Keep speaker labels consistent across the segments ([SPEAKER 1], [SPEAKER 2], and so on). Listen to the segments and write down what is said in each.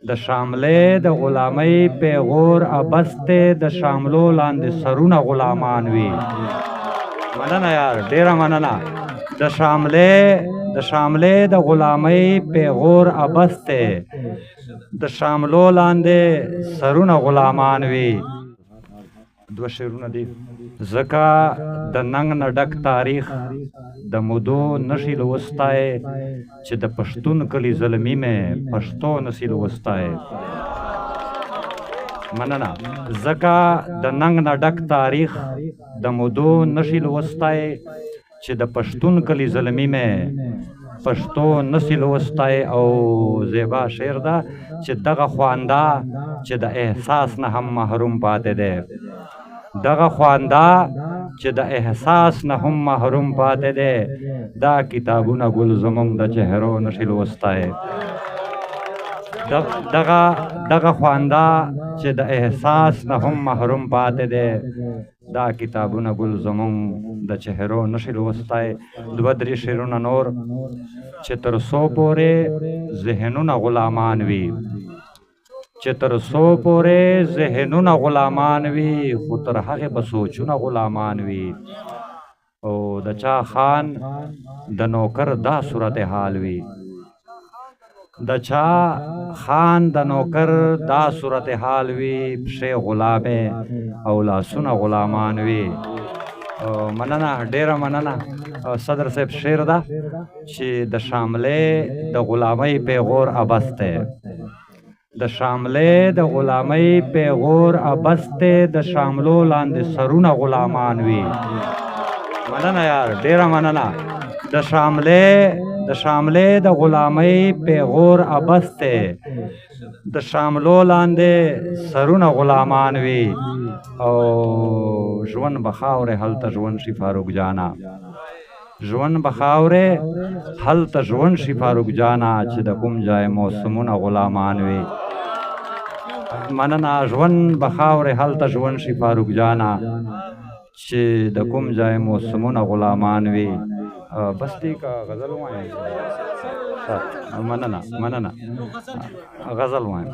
[SPEAKER 1] د شاملې د غلامۍ پیغور ابسته د شاملو لاندې سرونه غلامان وي. مننه یار، ډیره مننه. د شاملې د غلامۍ پیغور ابسته د شاملو لاندې سرونه غلامان وي. دوه شعرونه دي. ځکه د ننګ نه ډک تاریخ د مودو نشي لوستی چې د پښتون کلي زلمي مې پښتو نشي لوستی. مننه. ځکه د ننګ نه ډک تاریخ د مودو نشي لوستی چې د پښتون کلي زلمي مې پښتو نشي لوستی. او زیبا شعر ده چې دغه خوانده چې د احساس نه هم محروم پاتې دی، دغه خوانده چې د احساس نه هم محروم پاتې دی، دا کتابونه ګل زمونږ د چهرو نشي لوستی. دغه خوانده چې د احساس نه هم محروم پاتې دی، دا کتابونه ګل زمونږ د چهرو نشي لوستی. دوه درې شعرونه نور چې تر څو پورې ذهنونه غلامان وي، چې تر څو پورې ذهنونه غلامان وي، خو تر هغې به سوچونه غلامان وي. او د چا خان د نوکر دا صورت حال وي، د چا خان د نوکر دا صورت حال وي، پښې غلامې او لاسونه غلامان وي. مننه، ډیره مننه. صدر صاحب شعر ده چې د شاملې د غلامۍ پیغور ابسته، د شاملې د غلامۍ پیغور ابسته د شاملو لاندې سرونه غلامان وي. مننه یار، ډیره مننه. د شاملې د غلامۍ پیغور ابسته د شاملو لاندې سرونه غلامان وي. او ژوند بخاورې هلته ژوند شي فاروق جانا، ژوند بخاورې هلته ژوند شي فاروق جانا چې د کوم ځای موسمونه غلامان وي. مننه. ژوند بخاورې هلته ژوند شي فاروق جانا چې د کوم ځای موسمونه غلامان وي. بس دی که غزل وایم؟ مننه. غزل وایم.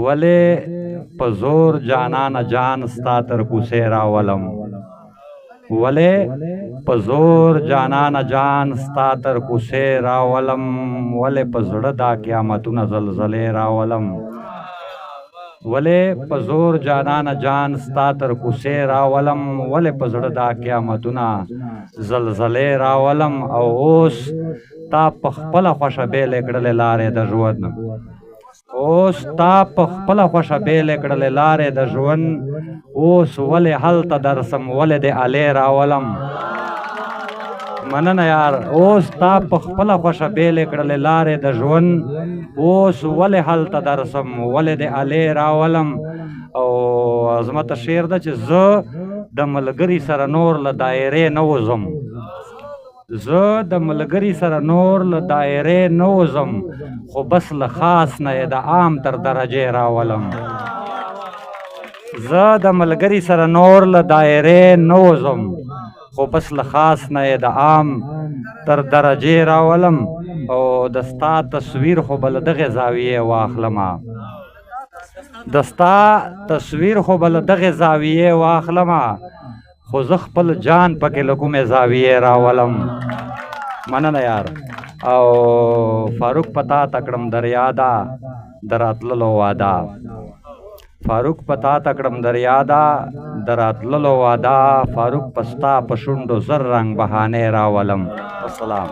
[SPEAKER 1] ولې په زور جانانه جان ستا تر کوڅې راولم، ولې په زور جانانه جان ستا تر کوڅې راولم، ولې په زړه دا قیامتونه زلزلې راولم، ولې په زور جانانه جان ستا تر کوڅې راولم، ولې په زړه دا قیامتونه زلزلې راولم. او اوس تا په خپله خوښه بېلې کړلې لارې د ژوند، اوس تا په خپله خوښه بېلې کړلې لارې د ژوند، اوس ولې هلته درسم ولې د الې راولم. مننه یار. اوس تا په خپله خوښه بېلې کړلې لارې د ژوند، اوس ولې هلته درسم ولې د الې راولم. او عظمته شعر ده چې زه د ملګري سره نور له دایرې نه وځم، زه د ملګري سره نور له دایرې نه وځم، خو بس له خاص نه یې د عام تر درجې راولم. زه د ملګري سره نور له دایرې نه وځم، خو بس له خاص نه یې د عام تر درجې راولم. او د ستا تصویر خو به له دغې زاویې واخلمه، د ستا تصویر خو به له دغې زاویې واخلمه، خو زه خپل جان پکې له کومې زاویې راولم. مننه یار. او فاروق پتا تکړم دریادا د راتللو واده، فاروق پتا تکړم دریادا د راتللو واده، فاروق پستا په شونډو زر رنګ بهانې راولم. السلام.